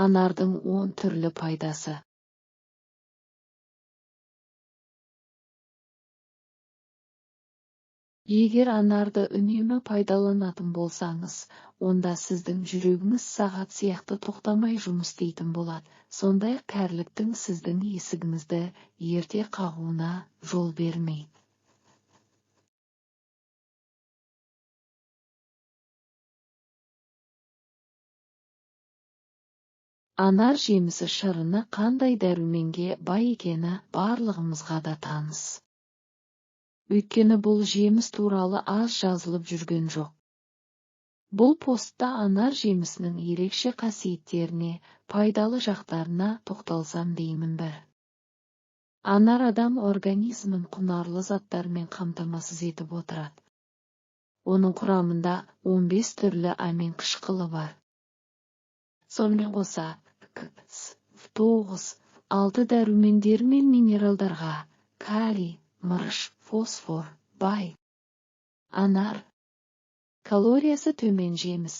Anardың 10 түрлі пайдасы. Егер анарды үнемі пайдаланатын болсаңыз, онда сіздің жүрегіңіз сағат сияқты тоқтамай жұмыс істейтін болады. Сондай кәріліктің сіздің есігіңізді ерте қағуына жол бермейді. Анар жемісі шырыны қандай дәруменге бай екені барлығымызға да таныс. Өйткені бұл жеміс туралы аз жазылып жүрген жоқ. Бұл постта анар жемісінің ерекше қасиеттеріне, пайдалы жақтарына тоқталсам деймін бір. Анар адам организмін құнарлы заттармен қамтамасыз етіп отырады. Оның құрамында 15 түрлі амин қышқылы бар. Сонымен қоса 9-6 дәрумендер мен минералдарға, калий, мырыш, фосфор бай. Анар калориясы төмен жеміс.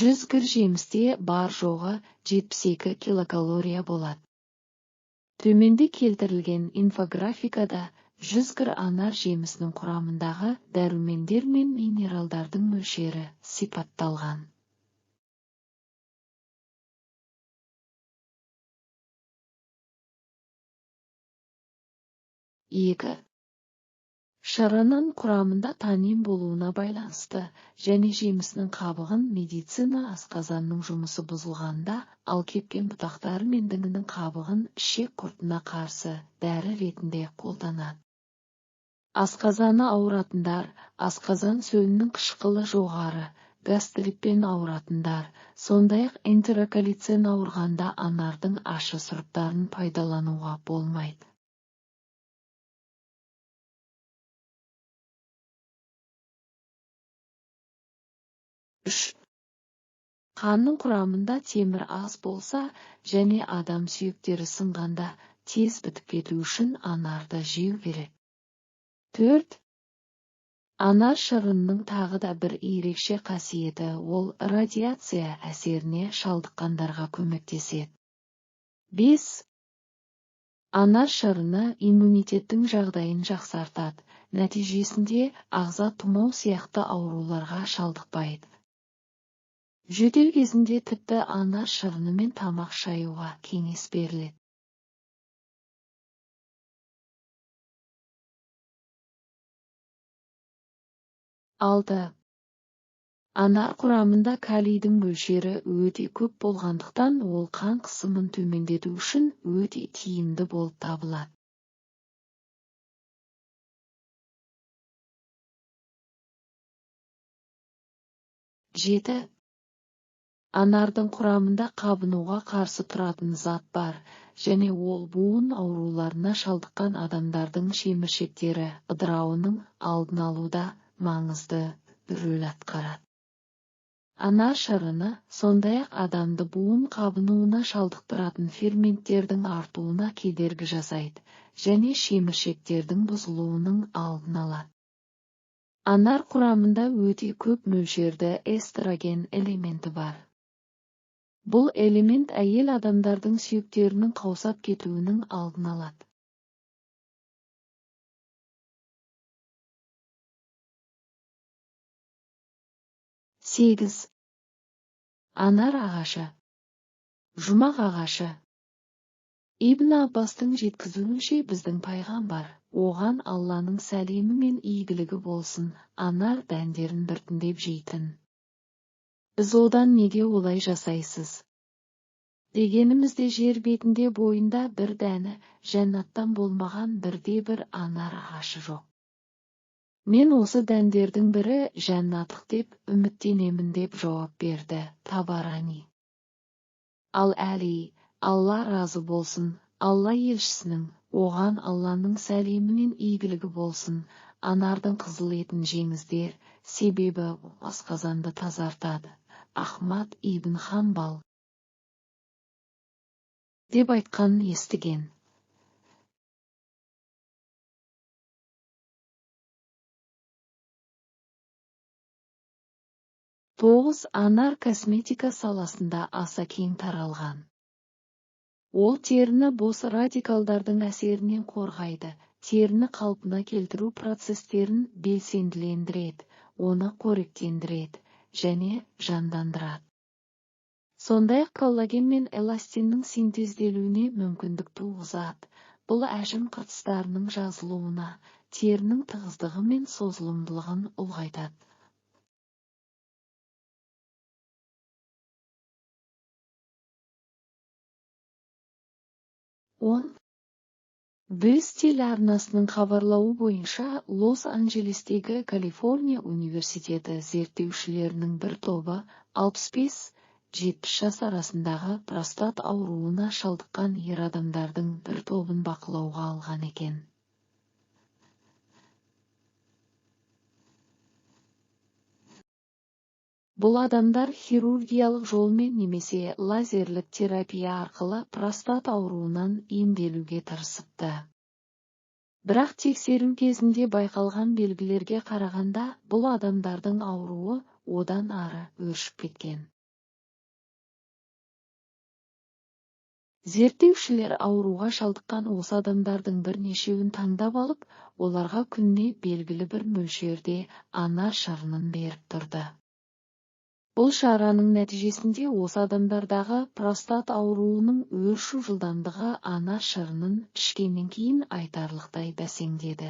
100 гр жемісте бар жоғы 72 килокалория болады. Төменде келтірілген инфографикада 100 гр анар жемісінің құрамындағы дәрумендер мен минералдардың мөлшері сипатталған. Екі. Шырынның құрамында танин болуына байланысты және жемісінің қабығын медицина асқазанның жұмысы бұзылғанда, ал кепкен бұтақтары мен діңінің қабығын ішек құртына қарсы дәрі ретінде қолданады. Асқазаны ауыратындар, асқазан сөлінің қышқылы жоғары, гастритпен ауыратындар, сондай-ақ энтероколицин ауырғанда анардың ащы сұрыптарын пайдалануға болмайды. 3. Қанның құрамында темір аз болса және адам сүйектері сынғанда тез бітіп кету үшін анарды жеу керек. 4. Анар шырынының тағы да бір ерекше қасиеті ол радиация әсеріне шалдыққандарға көмектеседі. 5. Анар шырыны иммунитеттің жағдайын жақсартады, нәтижесінде ағза тұмау сияқты ауруларға шалдықпайды. Жөтел кезінде тіпті анар шырынымен тамақ шаюға кеңес беріледі. 6. Анар құрамында калийдің мөлшері өте көп болғандықтан ол қан қысымын төмендету үшін өте тиімді болып табылады. 7. Анардың құрамында қабынуға қарсы тұратын зат бар, және ол буын ауруларына шалдыққан адамдардың шеміршектері ыдырауының алдын алуда маңызды рөл атқарады. Анар шырыны сондай-ақ адамды буын қабынуына шалдықтыратын ферменттердің артуына кедергі жасайды, және шеміршектердің бұзылуының алдын алады. Анар құрамында өте көп мөлшерде эстроген элементі бар. Бұл элемент әйел адамдардың сүйектерінің қаусап кетуінің алдын алады. 8. Анар ағашы. Жұмақ ағашы. Ибн Аббастың жеткізуінше біздің пайғамбар, оған Алланың сәлемі мен игілігі болсын, анар дәндерін біртіндеп жейтін. Біз одан неге олай жасайсыз? Дегенімізде жер бетінде бойында бір дәні, жәннаттан болмаған бірде-бір анар ағашы жоқ. Мен осы дәндердің бірі жәннаттық деп үміттенемін деп жауап берді Табарани. Ал Әли, Алла разы болсын, Алла елшісінің, оған Алланың сәлемі мен игілігі болсын, анардың қызыл етін жеңіздер, себебі асқазанды тазартады. Ахмад ибн Хамбал деп айтқанын естіген. 9. Анар косметика саласында аса кең таралған. Ол теріні бос радикалдардың әсерінен қорғайды, теріні қалпына келтіру процестерін белсенділендіреді, оны қоректендіреді және жандандырады. Сондай-ақ коллаген мен эластиннің синтезделуіне мүмкіндік туғызады. Бұл әжім қыртыстарының жазылуына, терінің тығыздығы мен созылымдылығын ұлғайтады. 10. Біз телеарнасының хабарлауы бойынша, Лос-Анджелестегі Калифорния университеті зерттеушілерінің бір тобы 65-70 жас арасындағы простат ауруына шалдыққан ер адамдардың бір тобын бақылауға алған екен. Бұл адамдар хирургиялық жолмен немесе лазерлік терапия арқылы простат ауруынан емделуге тырысыпты. Бірақ тексеру кезінде байқалған белгілерге қарағанда, бұл адамдардың ауруы одан ары өршіп кеткен. Зерттеушілер ауруға шалдыққан осы адамдардың бірнешеуін таңдап алып, оларға күніне белгілі бір мөлшерде анар шырынын беріп тұрды. Бұл шараның нәтижесінде осы адамдардағы простат ауруының өршу жылдамдығы анар шырынын ішкеннен кейін айтарлықтай бәсеңдеді.